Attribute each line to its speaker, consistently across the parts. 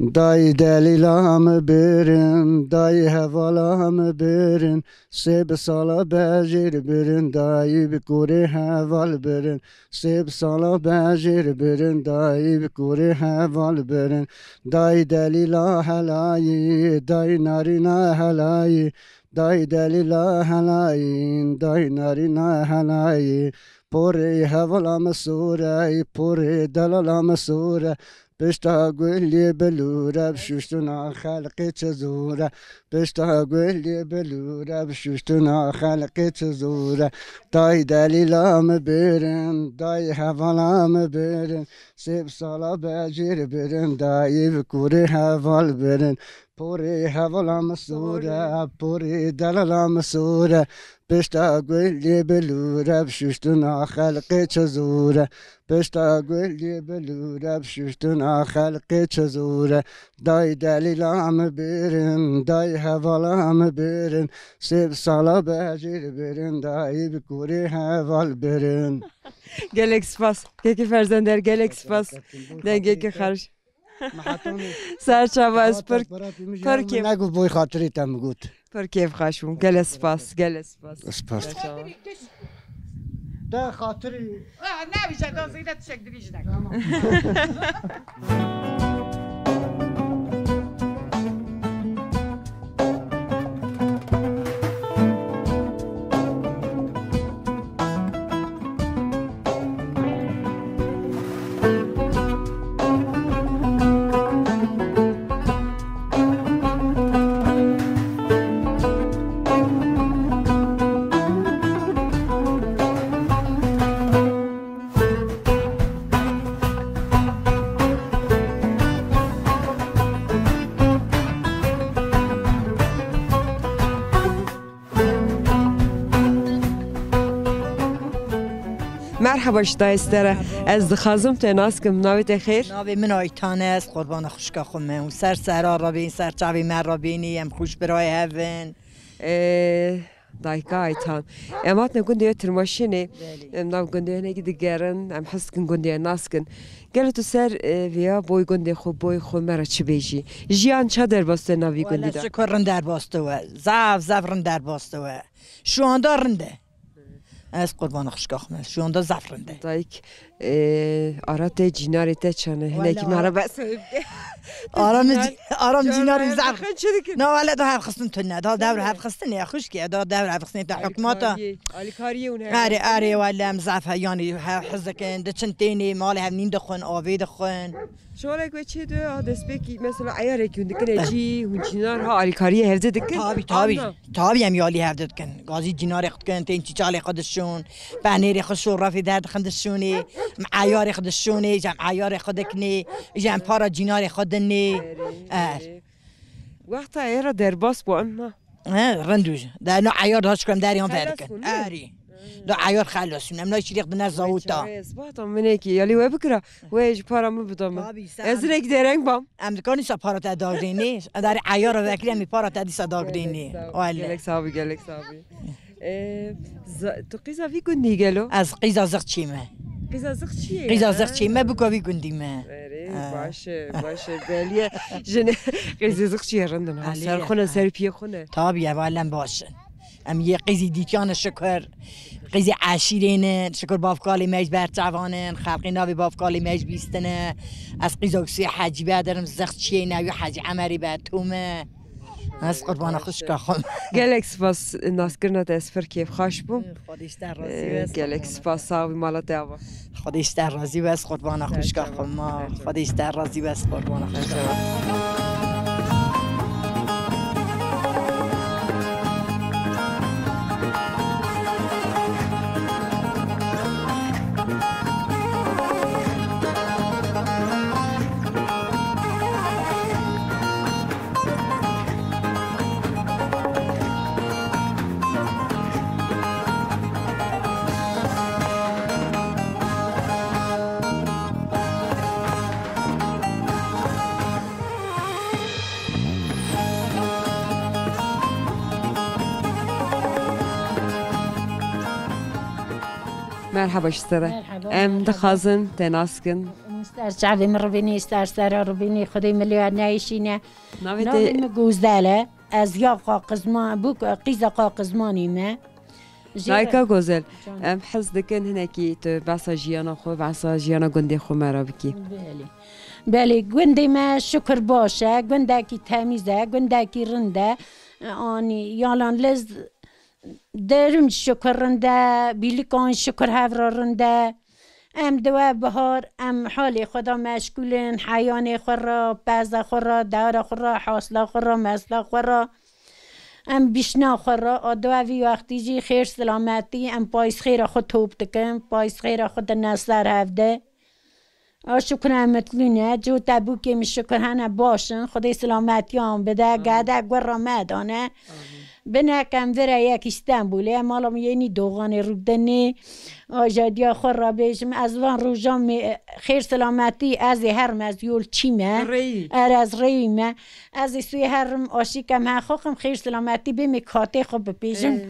Speaker 1: دای دلیلام برن دای حوالام برن سه سالا بجیر برن دای بکوره حوال برن سه سالا بجیر برن دای بکوره حوال برن دای دلیلا حلایی دای نارینا حلایی دای دلیلا حلایی دای نارینا حلایی پوری حوالام سوره پوری دلالام سوره بشتا گلی بلوره بشوشتنا خلقی چزوره بشتا گلی بلوره بشوشتنا خلقی چزوره دای دلیلام برن دای حوالام برن سیب سالا بجیر برن دای بکوری حوال برن پوری حوالام سوره پوری دلالام سوره بشتا گلی بلوره بشوشتنا خلقی چزوره بشتا گلی بلوره بشوشتنا خلقی چزوره دای دلیلام برن دای حوالام برن سیب سالا بجیر برن دای بکوری حوال برن
Speaker 2: gelek spas ki ferzender gelek spas denge ki خرج سرچاوا از پر کیف
Speaker 1: نگو بوی خاطری تم گوت
Speaker 2: پر کیف خاشم گل سپاس گل سپاس
Speaker 1: سپاس ده خاطری
Speaker 3: نمیشه دازیده تشک دریج نکن
Speaker 2: مرحبا شتایستره از دخازم تناس کم ناویت خیر
Speaker 4: ناوی من آیتانه است قربان خوشکا خمه و سر سرا را بین سر چاوی من را بینی ام خوش برای هفن
Speaker 2: دایکا آیتان امات نگوندی ترماشینه ام ناو گوندی نگی دیگرن ام حس کن گوندی ناس کن گل تو سر ویا بوی گوندی خوب بوی خود مرا چی بیجی جیان چه در باسته ناوی گوندی دا
Speaker 4: شکر رن در باسته و زف رن در باسته و شوانده رنده از قربان خوشکا خمه شوانده زف رنده
Speaker 2: دایک آرات جیناری ته چانه هنگی مرا بس
Speaker 4: آرام جیناری زف نه ولی دو هف خستن تو نه دور هف خستن یا خوش که دور هف خستن تا حکماتا
Speaker 2: آلیکاری اون
Speaker 4: آره ولی هم زف یعنی حزکن دچنتینی مال هم نیم دخون آوی دخون
Speaker 2: شو لك وجه ده دست بکی مثلا عیار کیون دکن جی هون جینار ها آلیکاری هفته دکن
Speaker 4: تابی هم یالی هفته دکن گازی جینار خدکن تین چی چاله خودشون پنیر خودشون رافی درد خودشونی عیار خودشونی جم عیار خودکنی جم پارا جینار خودنی
Speaker 2: وقتا عیار در باس با اما
Speaker 4: رندوج ده نه عیار داشت کم دریان فردکن آری ده عیار خلاص منم نایشی لیق دنر زاوتا
Speaker 2: باطم منکی یالی و بکره ویج پارا مبدم از رنگ درنگ بام
Speaker 4: امکانی سا پارا تا داغرینی در عیار وکلی می پارا تا دیسا داغرینی
Speaker 2: گلک صابی تو قیزا وی گندی گلو
Speaker 4: از قیزا زخ چیمه قیزا زخ چیمه بکو وی گندیمه
Speaker 2: باشه بلیه جن قیزا زخ چیه رندن سر خونه سر پی خونه
Speaker 4: تابیه والم باشن ام یه قیزی دیتیان شکر قیزی عشیرینه شکر بافکالی میج برچوانن خلقی ناوی بافکالی میج بیستنه از قیزاکسی حجی بدرم زخ چیه نوی حجی عمری بدتومه از قربان خوشکا خون
Speaker 2: گلک سپاس ناس کرنات اسفر کیف خوش بوم
Speaker 4: خودش در راضی بس
Speaker 2: گلک سپاس ساوی مالات آوا
Speaker 4: خودش در راضی بس قربان خوشکا خون ما خودش در راضی بس قربان خوشکا
Speaker 2: مرحبا شتره ام دخازن تناسكن
Speaker 5: سر شعب مربینی سر ربینی خدای ملیار نیشینه
Speaker 2: ناوی
Speaker 5: نام گوزدله از یا قاقزمان بو قیزا قاقزمانی ما
Speaker 2: نایکا گوزل حس دکن هنکی تو بسا جیانا خو بسا جیانا گنده خو مرا بکی
Speaker 5: بله گنده ما شکر باشه گنده کی تمیزه گنده کی رنده آنی یالان لز درم شکر رنده بیلیکان شکر هفرا رنده ام دوا بهار ام حال خدا مشغولن حیان خورا بعضا خورا دارا خورا حاصلا خورا مسلا خورا ام بیشنا خورا آدوا وی وقتی جی خیر سلامتی ام پایس خیر خود توب دکم پایس خیر خود نصر هفته شکر امتلونه جو تبو که می شکر هنه باشن خدای سلامتی هم بده گده گورا مدانه بنکم وره یک استانبوله مالام یعنی دوغان رودنی آجادیا خور را بیشم از وان روزام خیر سلامتی از هرم از یول چیمه از ریمه از سوی هرم آشیکم ها خوخم خیر سلامتی بیم کاته خوب بپیشم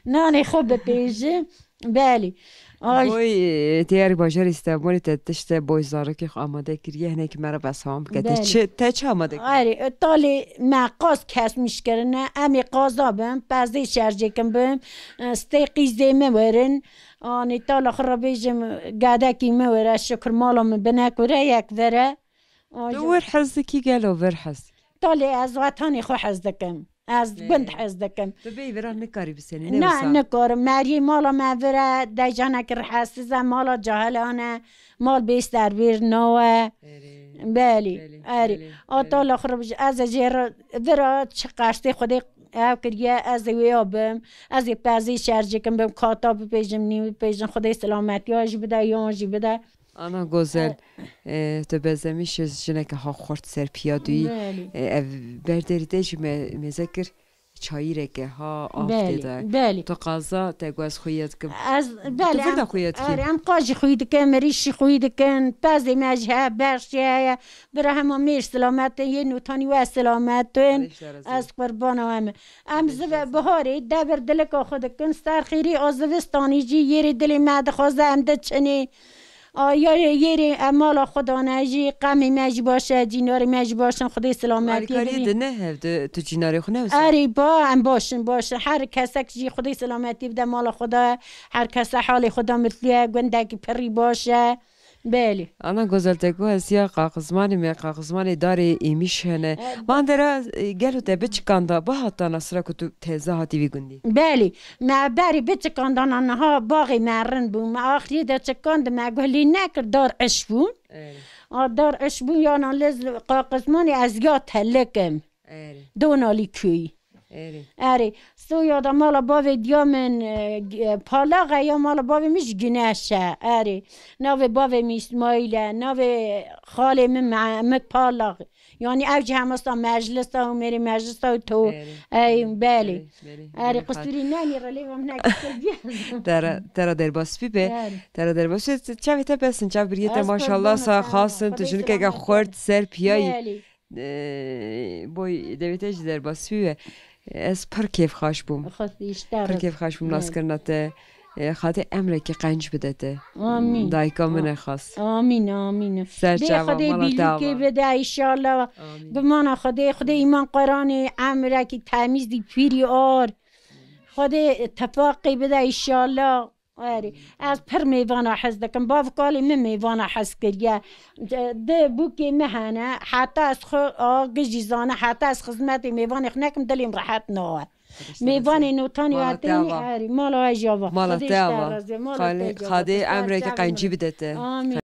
Speaker 5: نانه خوب بپیشم بله
Speaker 2: بوی دیاری باجر استانبولی تشت بوی زاره که آماده کریه هنه که مرا بس هم بگده چه آماده کریه؟
Speaker 5: آره تالی مقاس کس میشکرنه امی قازا بم پزده شرجه کم بم ستی قیزه مورن آنی تالا خرابیجم گاده کی موره شکر مالام بنک وره یک وره
Speaker 2: ور حزدکی گلو ور حزدکی
Speaker 5: تالی از وطانی خو حزدکم از بند حزدکم
Speaker 2: تو بی وران نکاری بسینی
Speaker 5: نه نکارم مری مالا موره دیجانه که حسیزه مالا جاهلانه مال بیست در بیر نوه بلی آری آتالا خرابش از جیر ورا چه قرصی خودی او کریه از ویابم از پزی شرجه کم بم کاتا بپیجم نیم بپیجم خدای سلامتی هاش بده یانجی بده
Speaker 2: آنا گوزل تو بزمیش جنه که ها خورد سر پیادوی برداری جی مذکر چایی رکه ها آفته دار تو قضا تگو از خویت کم تو فردا خویت کم
Speaker 5: ام قاجی خوید کم ریشی خوید کم پزی مجه برشیه برا همه میر سلامت یه نوتانی و سلامت از قربان همه ام زبه بهاری دبر دلکا خود کن سر خیری آزوستانی جی یری دلی مد خوازه ام ده چنی یری مالا خدا نجی قمی مج باشه جیناری مج باشن خدای سلامتی
Speaker 2: کاری نه تو جیناری خونه
Speaker 5: اری با ام باشن هر کسی که خدای سلامتی بده مالا خدا هر کسی حال خدا مثلیه گندگی پری باشه بله
Speaker 2: انا گذلتگو از یا قاقزمانی داری ایمیش هنه من درا گلو ده بچکاندا با حتا نصره که تو تیزه هاتی بگندی
Speaker 5: بله ما بری بچکاندان آنها باقی مرن بون ما آخری ده چکاند ما گلی نکر دار اشبون دار اشبون یا نالز قاقزمانی از یا تلکم دونالی کوی اری سو یادم مالا باوی دیامن پالاغه یا مالا باوی میش گناشه اری ناوی باوی میش مایله ناوی خاله مک پالاغ یعنی اوجه همستا مجلس تا و میری مجلس تا و تو ای بله اری قصوری نانی را لیوم نکسل
Speaker 2: ترا در باسپی به ترا در باسپی چه تا بسن چه بریت ماشاءالله سا خاصن تو جون که خورد سر پیایی بوی دویتش در باسپی به از پر کیف خوش بوم پر کیف خوش بوم ناس کرنته خاطر امره که قنج بدته
Speaker 5: آمین
Speaker 2: دایکا من خاص
Speaker 5: آمین
Speaker 2: سرچه
Speaker 5: خدای بیلو که بده ایشالله بمانا خدای ایمان قرآن امره که تمیز دی پیری آر خدای اتفاقی بده ایشالله آره از پر میوانه حس دکم باف کالی من میوانه حس کریه ده بوکی مهنه حتی از گجیزانه حتی از خدمت میوانه خنکم دلیم راحت نوه میوانه نوتانی واتنی آره مالا اجابه
Speaker 2: مالا تاوا خاله امره که قنجی بدته
Speaker 5: آمین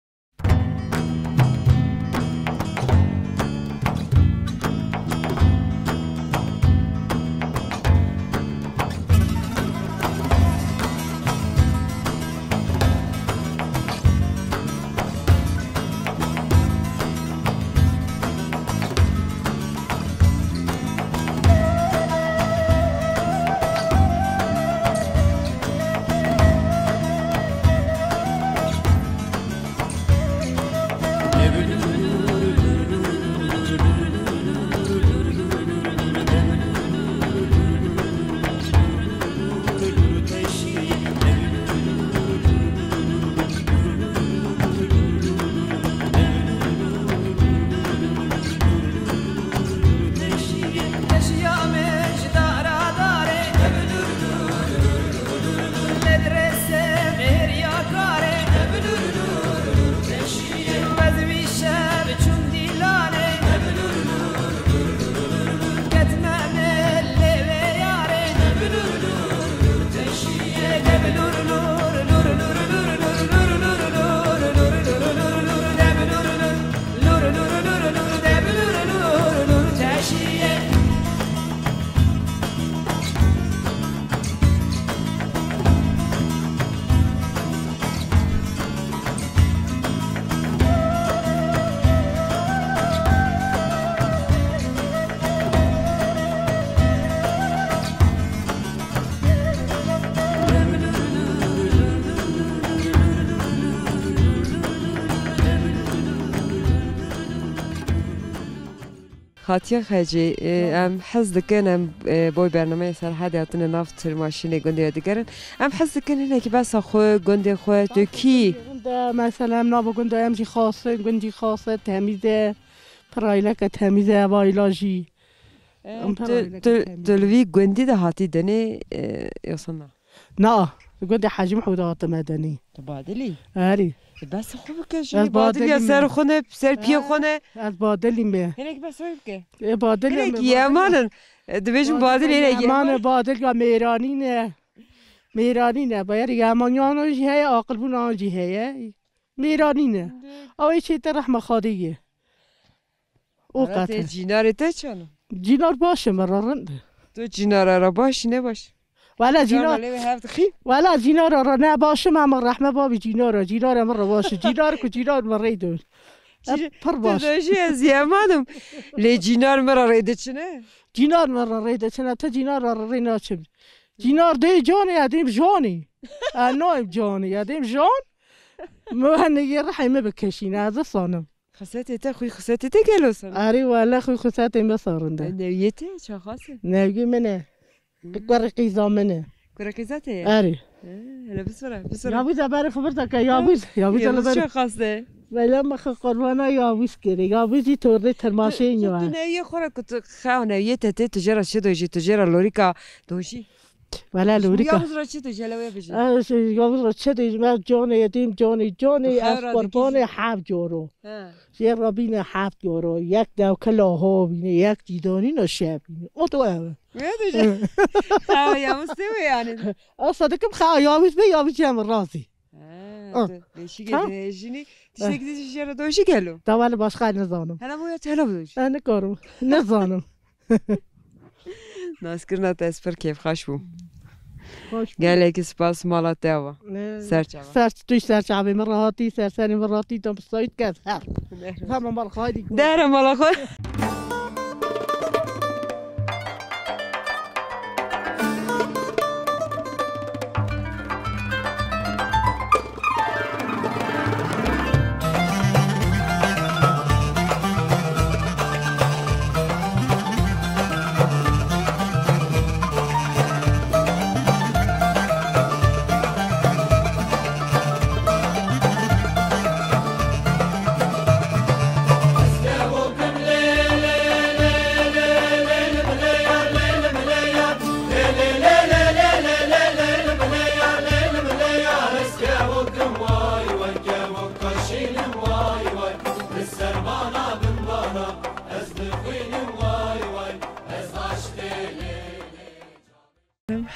Speaker 2: خاطی خجی ام حس دکن ام بای برنامه سر حد یاتن نفت ماشین گنده دیگرن ام حس دکن اینه که بس خو گنده خو تو کی
Speaker 6: مثلا ناب گنده امجی خاصه گندی خاصه تمیزه پرایلک تمیزه وایلاجی
Speaker 2: دلوی گندی ده هاتی دنی یاسنا
Speaker 6: نه گنده حجم حودات مدنی
Speaker 2: تبادلی
Speaker 6: آری
Speaker 2: بس خوب کش بادلی یا سر خونه سر پی خونه
Speaker 6: از بادلی می
Speaker 2: هنگ بس خوب که
Speaker 6: بادلی
Speaker 2: هنگ یمانن دویشم بادلی هنگ
Speaker 6: یمان بادل یا میرانی نه باید یمانیانو جی هی عاقل بون آنجی هی میرانی نه آوی چی تر رحمه خادیه او قطعه
Speaker 2: جینار ته چانو
Speaker 6: جینار باشه مرا رنده
Speaker 2: تو جینار را باش نباش
Speaker 6: ولا جینار را نباشه من رحمه بابی جینار مرا باشه جینار کو جینار مرا دون پر باش
Speaker 2: دوشی از یمانم لی جینار مرا ریده چنه
Speaker 6: جینار مرا ریده چنه تا جینار را رینا چم جینار دی جانی ادیم جانی نایم جانی ادیم جان مهنگی رحمه بکشین از صانم
Speaker 2: خسته تا خوی خسته تا گلوسن
Speaker 6: آری والا خوی خسته مسارنده
Speaker 2: نویته چه خاصه
Speaker 6: نوی منه قرقیزا منه
Speaker 2: قرقیزاته
Speaker 6: آری
Speaker 2: هلا بسرعه
Speaker 6: یابوز برای خبرت که یابوز
Speaker 2: چه خاصه
Speaker 6: ولی مخ قربانا یابوز کری یابوزی تورده ترماشه اینو
Speaker 2: تو نویه خوره که خواهو نویه تته تجارت چه دوشی تجارت لوریکا دوشی
Speaker 6: ولی لوریکا
Speaker 2: یابوز را چه تجلوه بجی
Speaker 6: یابوز را چه دیج من جان یدیم جانی از قربان 7 یورو یه را بینه 7 یورو یک دو کلاها بینه یک دیدانی نشه بینه او تو اوه
Speaker 2: میادوشه خواه یابوز تیوه یعنی
Speaker 6: صدقم خواه یابوز به یابوز جمع رازی
Speaker 2: دیشی که دیشینی تشتک دیشی را دوشی گلو
Speaker 6: دوال باش خواهد نزانم
Speaker 2: هلا باید هلا بدوش
Speaker 6: نکارم نزانم
Speaker 2: ناسکرنا تا اسپر کیف خوش بوم گله که سپاس مالات دوا
Speaker 6: توی سرچاوی مراتی سرسری مراتی تو بسایت کرد هم مال خواهدی
Speaker 2: در مال خواهد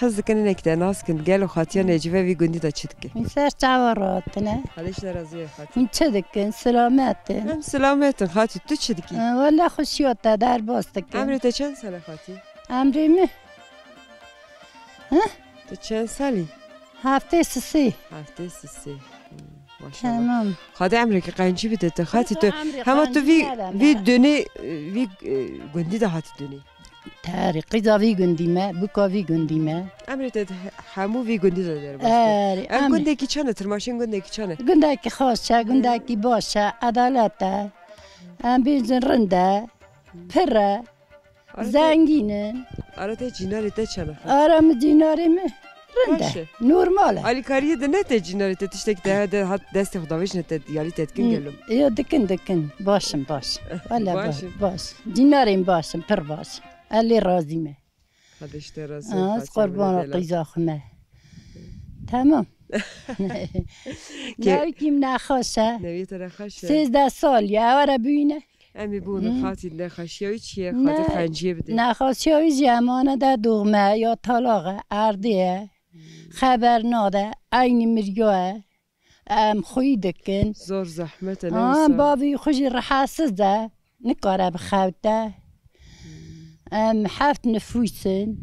Speaker 2: حس کنی نکته ناس کن گلو خاطیا نجیبه وی گندی تا چید که
Speaker 5: این سر چاورات نه
Speaker 2: حالش در ازیه خاطی
Speaker 5: این چه دکن سلامته
Speaker 2: هم سلامتن خاطی تو چید کی
Speaker 5: والا خوشیات در باست که
Speaker 2: عمری تو چند ساله خاطی
Speaker 5: عمری می
Speaker 2: تو چند سالی
Speaker 5: هفته سسی
Speaker 2: ماشاءالله
Speaker 5: تمام
Speaker 2: خاطی عمری که قنچی بیده تو خاطی تو همه تو وی دونی وی گندی ده هاتی دونی
Speaker 5: تاری قیزاوی گندیمه بکاوی گندیمه
Speaker 2: عمری تو همو وی گندی ده در
Speaker 5: آره
Speaker 2: ام گنده کی چانه ترماشین گنده کی چانه
Speaker 5: گنده کی خاصه گنده کی باشه عدالته ام بیزن رنده پره زنگینه
Speaker 2: آره ته جیناری ته چانه
Speaker 5: آرام جیناری می رنده نورماله
Speaker 2: علی کاریه ده نه ته جیناری ته تشتک ده هات دست خداویش نه ته یالی تتکن گلم
Speaker 5: یا دکن باشم والا باش جیناریم باشم پر باشم علی راضیمه
Speaker 2: خدش ته راضی
Speaker 5: از قربان قیزا خمه تمام نویتیم نخواشه
Speaker 2: نویت نخواشه
Speaker 5: 13 سال یه اوره بینه
Speaker 2: امی بونه خاطی نخواشیایی چیه خاطی خنجیه بده
Speaker 5: نخواشیایی زمانه ده دوغمه یا طلاقه اردیه خبر ناده این مریوه خوی دکن
Speaker 2: زور زحمت نویسا
Speaker 5: بابی خوشی رحاسز ده نکاره بخوته هفت نفوسن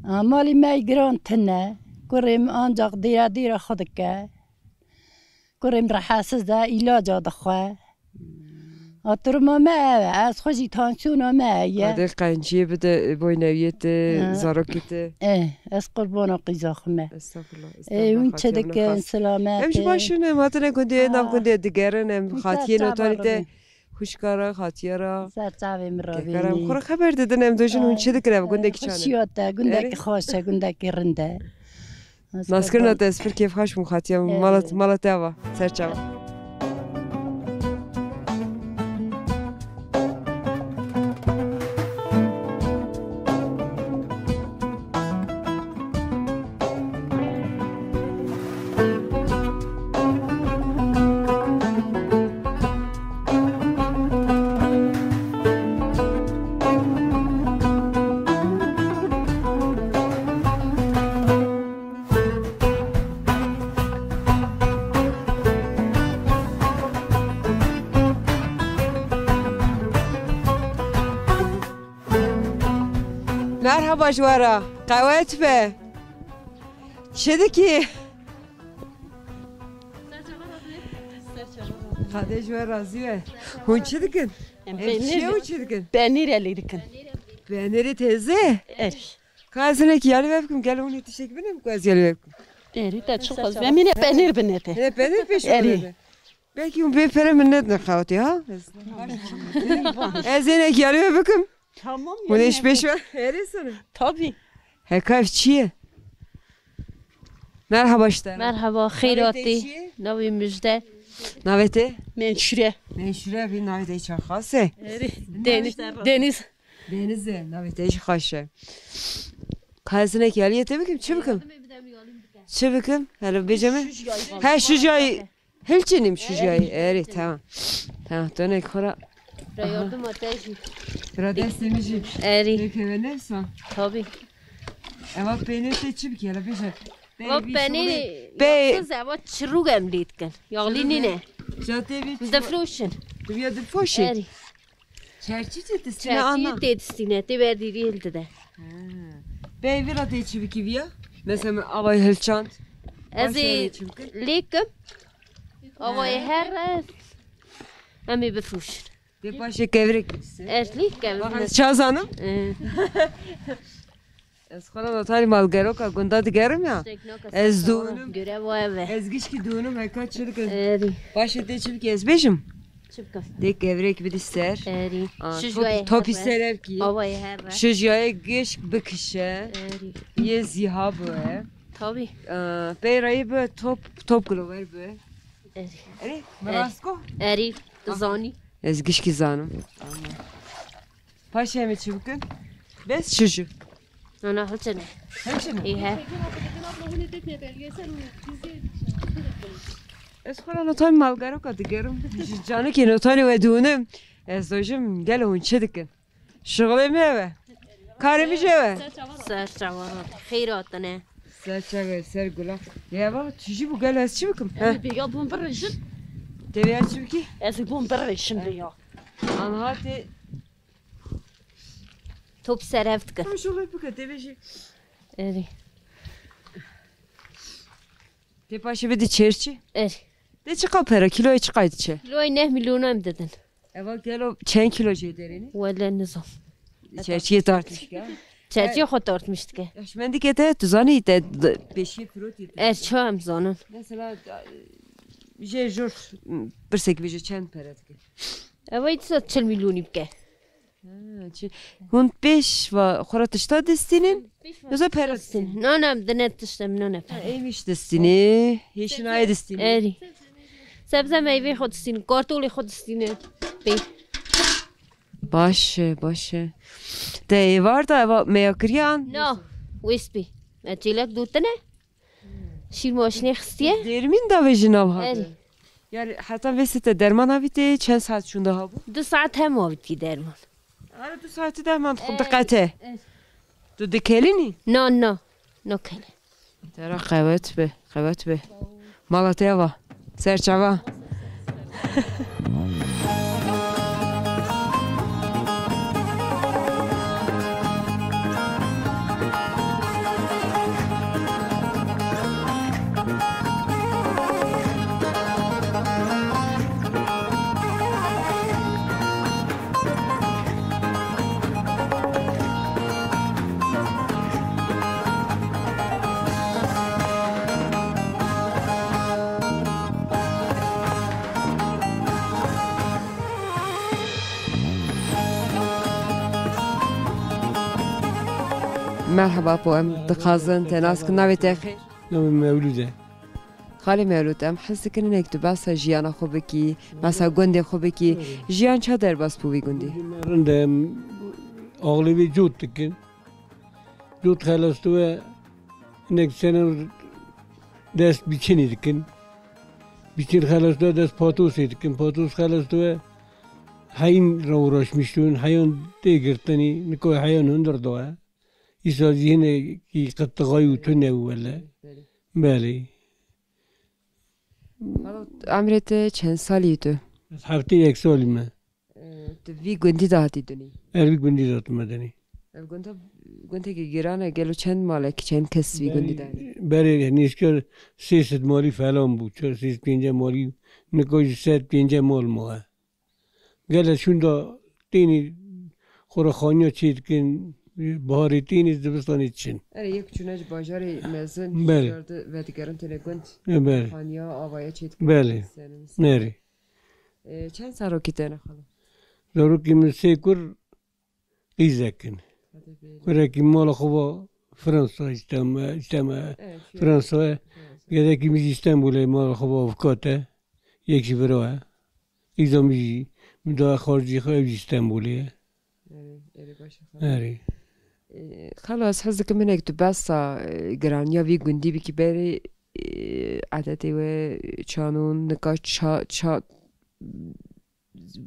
Speaker 5: مالی مای گران تنه کریم آنجاق دیره خود که کریم رحاسز ده ایلاجا دخواه اترما ما از خوشی تانسیون ما
Speaker 2: هده قنجیه بده بای نویت زاروکت
Speaker 5: از قربان قیزا خمه
Speaker 2: استغفرالله
Speaker 5: اون چه دکن سلامت
Speaker 2: امش باشونه ماتنه کنده نام کنده دیگرن خاطیه نوتالیته خوشکارا خاطیارا
Speaker 5: سرچاوی
Speaker 2: کرم
Speaker 5: مرابی
Speaker 2: خور خبر دادن ام دوجن اون چه دکره گنده کی چانه
Speaker 5: خوشیاته گندک خوشه گندک رنده
Speaker 2: ناسکر نت اسپر کیف خوش مخاطیا مالت اوا سرچاوا مرحبا جوارا قوات به چه کی خاطر جوار راضی به هون چه دکن چه دکن
Speaker 6: Peynir eliydikən.
Speaker 2: beğeniri teyze kazına ki yalı verdim gel onu teşekkür ederim kaz yalı verdim
Speaker 6: Eri də çox az. Və minə peynir binəti.
Speaker 2: ne beğenir peş
Speaker 6: Eri.
Speaker 2: oldu belki un befere minnet ne kavti ha ezene ki yalı verdim
Speaker 6: Tamam.
Speaker 2: bu ne iş beş var eri sana
Speaker 6: Tabii.
Speaker 2: hekayf çiye merhaba işte
Speaker 7: Merhaba, خیراتی نوی مجده
Speaker 2: navete
Speaker 6: Menşure.
Speaker 2: ben şuraya bir navete hiç khase
Speaker 6: Deniz.
Speaker 2: denize navete hiç khase kazına ki yalı yetebikim çıbıkım çıbıkım hele beceme ha şu jay hilçinim şu jay eri tamam tamam dönek khora
Speaker 7: yardım ateşi
Speaker 2: Biraz demeyeceğim.
Speaker 7: eri
Speaker 2: Peki ve neyse.
Speaker 7: tabi
Speaker 2: Ama peynir seçip ki hele beşer.
Speaker 7: و بنی
Speaker 2: Bey.
Speaker 7: کز اوا چرو گم لید کن یالی نینه
Speaker 2: Cadde bir.
Speaker 7: bizde fluşun
Speaker 2: Bir de foşi.
Speaker 7: eri
Speaker 2: Çerçi çetesine anla.
Speaker 7: çerçi dedistine de verdiği hilde de
Speaker 2: Bey bir adı içi ki via. Mesela avay hilçant.
Speaker 7: ezi لیکم آوای هر همی بفروشن
Speaker 2: De başı gevrek bitsin.
Speaker 7: از لیک گم
Speaker 2: Çazanım. Ez xala notari malgero ka gunda digerim ya. Ez doğunum.
Speaker 7: göre vay ve
Speaker 2: Ez gişki doğunum heka çırgın.
Speaker 7: eri
Speaker 2: Başı de çırgı ez beşim.
Speaker 7: çıpkaf
Speaker 2: De gevrek bir ister.
Speaker 7: eri
Speaker 2: Top ister ki.
Speaker 7: آوای هر
Speaker 2: Şujaya giş bıkışa.
Speaker 7: eri
Speaker 2: Ye ziha bu.
Speaker 7: tabi
Speaker 2: Beyrayı bu top glover bu.
Speaker 7: eri
Speaker 2: Eri marasko.
Speaker 7: eri zani
Speaker 2: Ez gişki zanım. Paşa mı çubukun? Bes şuju.
Speaker 7: ana hıçene
Speaker 2: Hemşine.
Speaker 7: iyi he
Speaker 2: Ez xala notan malgaro ka digerim. Canı ki notani ve doğunum. Ez dojum gel on çedikin. Şugulemi eve. Karemi jeve.
Speaker 7: سر جوانات خیراتنه
Speaker 2: Serçe ve sergula. Ya baba tüjü bu gel ez çubukum.
Speaker 6: Biga bun birişin.
Speaker 2: Deveya çubuki.
Speaker 6: Ez bun birişin ya.
Speaker 2: Anhati.
Speaker 7: توپ سرفت کن
Speaker 2: Tam şugul bu ka deveji.
Speaker 7: اری
Speaker 2: De paşa bir de çerçi.
Speaker 7: اری
Speaker 2: De çıkal pera kiloya çıkaydı çe.
Speaker 7: لوی نه میلیون هم دادن
Speaker 2: Eva gel o çen kilo jederini.
Speaker 7: ولی نظام
Speaker 2: Çerçiye tartış ya.
Speaker 7: چرچی خود تارتmıştı که
Speaker 2: Yaşmendi kete tuzani de beşi fruit yedi.
Speaker 7: ارچه هم زانن
Speaker 2: Mesela jejur birsek beje çen pera dike.
Speaker 7: اوه ایت سات 40 میلیونی بکه
Speaker 2: Hun beş ve xoratışta destinin. Yoza pera destinin.
Speaker 7: نه نه دنت تشتم نه نه
Speaker 2: Eymiş destini. Heşinaya destini.
Speaker 7: اری سبزه میوه خود استین کارتولی خود استینه بی
Speaker 2: Başı. De var da eva meyakriyan.
Speaker 7: نه ویس بی چیلک دوتنه شیر ماشینی خستیه
Speaker 2: Dermin da ve jinav
Speaker 7: اری
Speaker 2: hadı. Yani hatta vesite derman avite çen saat şunda ha bu.
Speaker 7: 2 ساعت هم آبیدی درمان
Speaker 2: Ara 2 saati derman dikkate. Du dikelini.
Speaker 7: نه نه نه کله
Speaker 2: Tera qavat be. Malateva. Serçava. مرحبا بو ام دقازن تناس كنا بتاخي
Speaker 8: نام مولوده
Speaker 2: خالی مولود ام حس کنن یک تو بس جیان خوبه کی مثلا گنده خوبه کی جیان چه در بس بوی گندی
Speaker 8: رنده اغلبی جود تکن جود خلاص تو نک سنر دست بیچنی تکن بیچن خلاص تو دست پاتوسی تکن پاتوس خلاص تو حین روراش میشون حیان دیگرتنی نکوی حیان هندر دوه ایسازی هنه کی قد تغایو تنه ولا بله
Speaker 2: عمرت چند سالی تو؟
Speaker 8: هفته یک سالی من
Speaker 2: تو وی گندی دهاتی دونی؟
Speaker 8: الوی گندی داد مدنی
Speaker 2: گنده که گیرانه گلو چند ماله که چند کس وی گندی دهی؟
Speaker 8: برای نیشکر 300 مالی فلان بود 350 مالی نکوی 150 مال ماه گله شون دا تینی خورا خانیا چید کن بهاری تینی دبستانی چین
Speaker 2: اره یک چونج باجاری مزن
Speaker 8: بله
Speaker 2: و دیگران تنه گند
Speaker 8: بله
Speaker 2: خانیا آوaya چید کن
Speaker 8: بله نری
Speaker 2: چند سال رو کی تنه خاله؟
Speaker 8: دارو کی من سیکر ایزکن کرا کی مال خوبا فرانسا اجتماع فرانسا گده کی میز استانبوله مال خوبا افکاته یکی بروه ایزا میزی دا خارجی خواه استانبوله اری
Speaker 2: خلاص حس که من یک تو بس گرانیا وی گندی بی که بری عادتی و چانون نکاش چا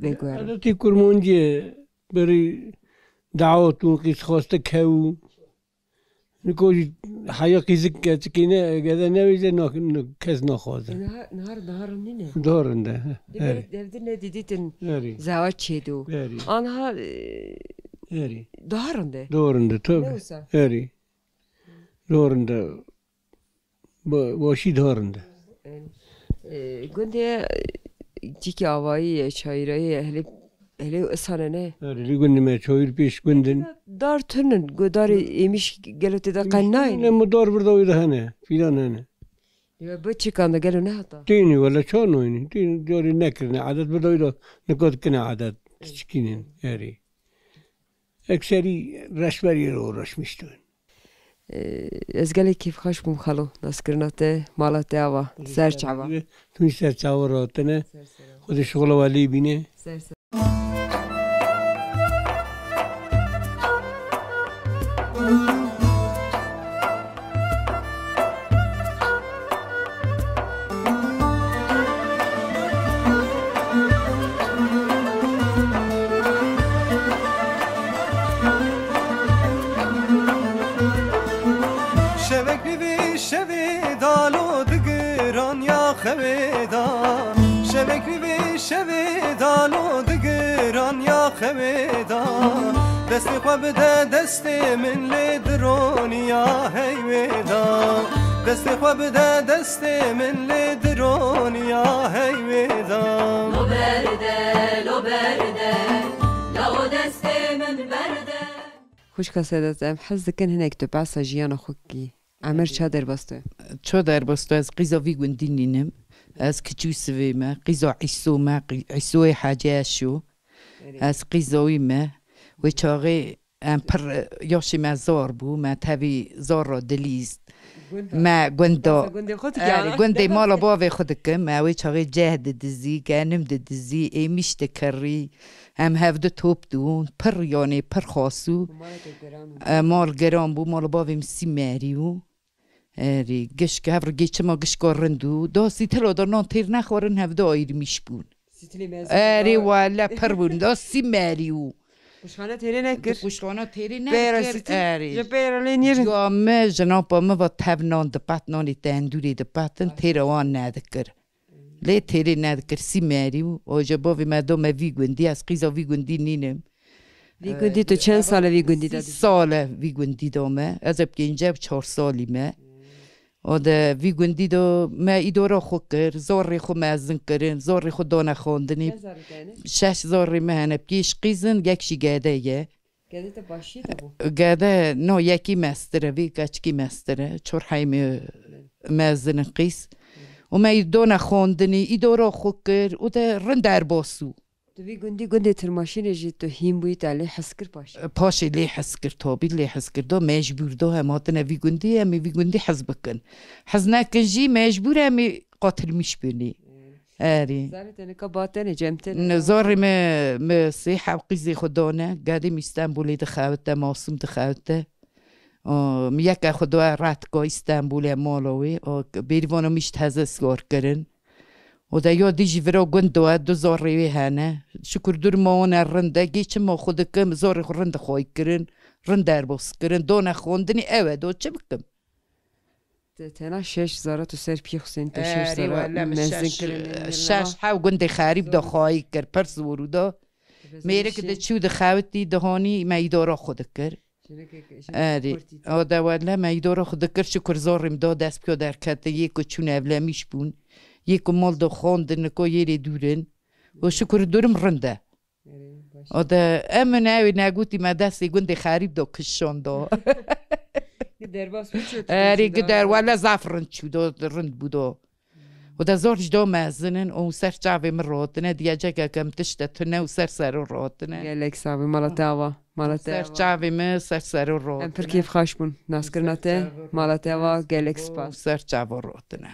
Speaker 2: بگویم
Speaker 8: عادتی کرمانجی بری دعوتون قیس خواسته کو نکوش حیا قیزک کتکینه گده نویزه کس نخوازه
Speaker 2: نهار نینه
Speaker 8: دارنده
Speaker 2: devde ne dedin zavat çedu anha
Speaker 8: doğrunda tabi eri doğrunda başı doğrunda
Speaker 2: günde ciki avayı çayırayı hele ısana ne
Speaker 8: eri gündeme çayır peş günden
Speaker 2: dar tünün dar emiş gelete de kannayın
Speaker 8: ne mudar burada oydu hani filan hani
Speaker 2: ya bu çıkanda gelo ne hatta
Speaker 8: تيني ولا شون ويني تيني دوري نكرنا عدد بدويلو نقود كنا عدد تشكينين ياري اكسري رشبري رو رشمشتون
Speaker 2: ازگلی کیف خوش بوم خالو نسکرناته مالته آوا سرچاوا
Speaker 8: توی سرچاوا راتنه خود شغل والی بینه
Speaker 9: دست خواب بده دست من لدرونیا هیودا دست خواب بده دست من لدرونیا هیودا لو برده لو دست من برده
Speaker 2: خوش کسادت ام حس دکن هنگ تو بس جیان خوکی عمر چه در بسته
Speaker 10: چه در بسته از قیزا وی گندین نیم از کچوس وی ما قیزا عیسو ما عیسوی حاجه شو از قیزاوی ما و چاقی ام پر یاشی ما زار بو ما تاوی زار را دلیست ما گنده مالا باوی خود کم ما و چاقی جهد دزی گنم دزی ایمیش دکری هم هفته توپ دون پر یعنی پر خاصو مال گرام بو مالا باوی مسی مریو ری گش که هفر گیچه ما گش کارندو داستی تلا در نان تیر نخورن هفته آیر میش بون ری والا پر بون داستی مریو
Speaker 2: خوشخانه تیری نکر
Speaker 10: خوشخانه تیری نکر
Speaker 2: جبیرالین یرن
Speaker 10: یا ما جنابا ما و تبنان دپت نانی تندوری دپتن تیروان ندکر لی تیری ندکر سی مریو و جباوی مدام وی گندی از قیزا وی گندی نینم
Speaker 2: وی گندی تو چند ساله وی گندی دادی؟
Speaker 10: 30 ساله وی گندی دامه از اب که اینجا 4 سالی ما و ده وی گندی دا ما ایدورا خود کر زاری خود مزن کرن زاری خود دانه خواندنی 6 زاری ما هنه بکیش قیزن یکشی گاده یه
Speaker 2: گاده تا باشی تا بو؟
Speaker 10: گاده نه یکی مستره وی کچکی مستره چور حیمی مزن قیز و ما ایدانه خواندنی ایدورا خود کر و ده رندر باسو
Speaker 2: تو بی گندی ترماشین جی تو هیم بویت علی حس کر
Speaker 10: پاش لی حس کر توبی لی حس کر دو مجبور دو هماتنا وی گندی حس بکن حس نکن جی مجبور همی قاتل میش بینی آری
Speaker 2: زارت انکا باطنه جمتن
Speaker 10: نزاری ما سیحه و قیزی خدانه قادم استانبولی دخوته ماسوم دخوته میک خدا رات کو استانبول مالوی بیروانو میشت هزه سوار کرن و دا یادی جیورا گندوه دو زاری هنه شکر دور ماون رنده گیچه ما خود کم زاری رنده خواهی کرن رنده باس کرن دونه خوندنی اوه دو چه بکم
Speaker 2: تنا 6000 تو سر پی حسین تا 6000 مزن کرن
Speaker 10: شش حاو گنده خریب دا خواهی کر پرس ورودا میره که ده چود خواهدی دهانی میدارا خود کر آری آده ولی میدارا خود کر شکر زارم دا دست پیا در کته یکو چون اولمیش بون یکو مال دا خواندن که یری دورن و شکر دورم رنده آده امن اوی نگوتی ما دستی گنده خریب دا کشان دا آری در ولی زفرند چود رند بودا و دا زارج دا مزنن و سر جاوی من راتنه دیگه جگه کم تشتتنه و سر راتنه
Speaker 2: گلک ساوی مالتاوا
Speaker 10: سر جاوی من سر راتنه
Speaker 2: پر کیف خاش بون ناس کرناته مالتاوا گلک سپاس
Speaker 10: سر جاوی راتنه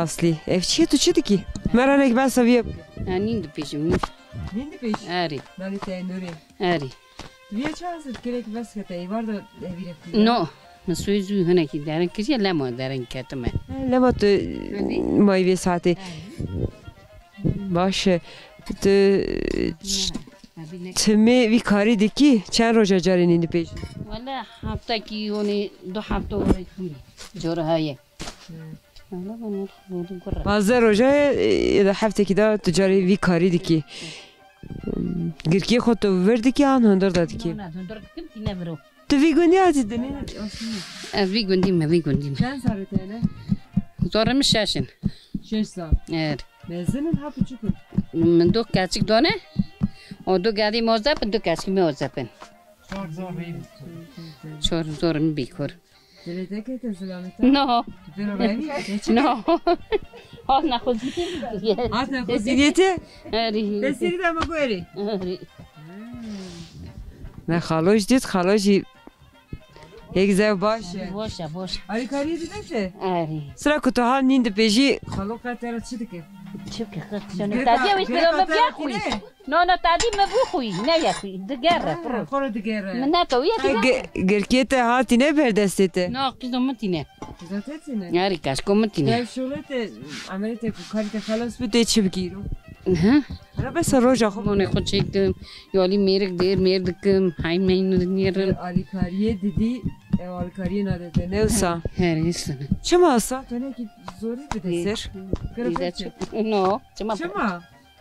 Speaker 2: هاصلي افتشي تو شدكي مرة لك بس أبيب
Speaker 11: نين دبيجم
Speaker 2: نين دبيج
Speaker 11: أري
Speaker 2: نالي تانوري
Speaker 11: أري
Speaker 2: بيا شانس كلك بس كتاي برضو أبيب
Speaker 11: نو مسوي زو هنا كي دارن كذي لا ما دارن كاتمه
Speaker 2: لا ما ت ما يبي ساعتي باشه ت تمي في كاري ديكي چند روزا جاري نين دبيج
Speaker 11: ولا هفته كي هوني دو هفته وري جورا هاي
Speaker 2: مازه روزه اذا حفته كده تجاري في كاري ديكي گرکی خود تو وردی که آن هندر دادی که تو وی گوندی آتی دنی
Speaker 11: وی گوندیم
Speaker 2: چند سالته نه
Speaker 11: زارم 6
Speaker 2: سال
Speaker 11: ار
Speaker 2: مزنن ها پچو کن
Speaker 11: من دو کچک دانه و دو گادی موزه دو کچک موزه پن چهار زارم بیکور
Speaker 2: دلیته که تسلامت
Speaker 11: نه
Speaker 2: نه
Speaker 11: هات نخوزیتی
Speaker 2: هات نخوزیتی
Speaker 11: اری
Speaker 2: بسیاری دم گویری نه خالوش دید خالوشی یک زیو باشه
Speaker 11: باشه
Speaker 2: آری کاری دیده چه؟
Speaker 11: آری
Speaker 2: سرا کتوها نیند پیجی خالو قطعه چی دکه؟
Speaker 11: چی که خطشانه تادی اویش برام بیاخوی نه تادی مبوخوی نه یخوی دگره
Speaker 2: خورو دگره
Speaker 11: من نتویه که
Speaker 2: گرکیت هاتی نه بردستیته
Speaker 11: نه قیزومتینه
Speaker 2: قیزومتینه
Speaker 11: آری کشکومتینه
Speaker 2: نه شغلت عملیت کاریت خلاص بوده چی بگیرو؟
Speaker 11: ها
Speaker 2: را بس روزا خوب
Speaker 11: من خود چیکم یالی میردکم های میرن
Speaker 2: آلی کاریه دیدی آلی کاریه نداده نه اوسا
Speaker 11: هریست
Speaker 2: چما اوسا تو نه کی زوری بده سر
Speaker 11: نه چما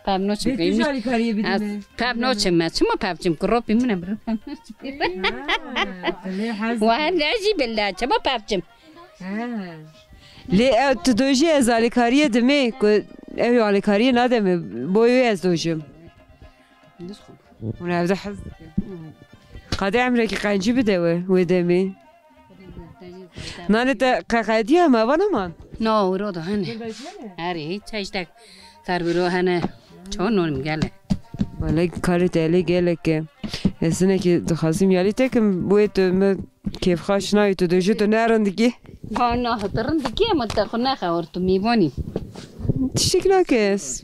Speaker 11: پاب نوچه
Speaker 2: بیش آلی کاریه بدیم
Speaker 11: پاب نوچه ما چما پاب چم کروپی منم برو و هنجی بالله چما پاب چم
Speaker 2: لی تو دوجی از آلی کاریه دمی که اوی آلی کاریه ندمه بایوی از دوجم اون افده حز قادی عمره که قنجی بده و دمی نانه تا قاقادی هم اوانه من
Speaker 11: نه او رو ده هنه آره هیچ چایش تک تر برو هنه چون نونم گله
Speaker 2: ولی کاری تالی گله که اسنه که دخواستیم یالی تکم بوی تو کیف خواهش نایی تو دوجه تو نرندگی
Speaker 11: نه ترندگی هم تخو نخور تو میبانی
Speaker 2: تشتیک نکس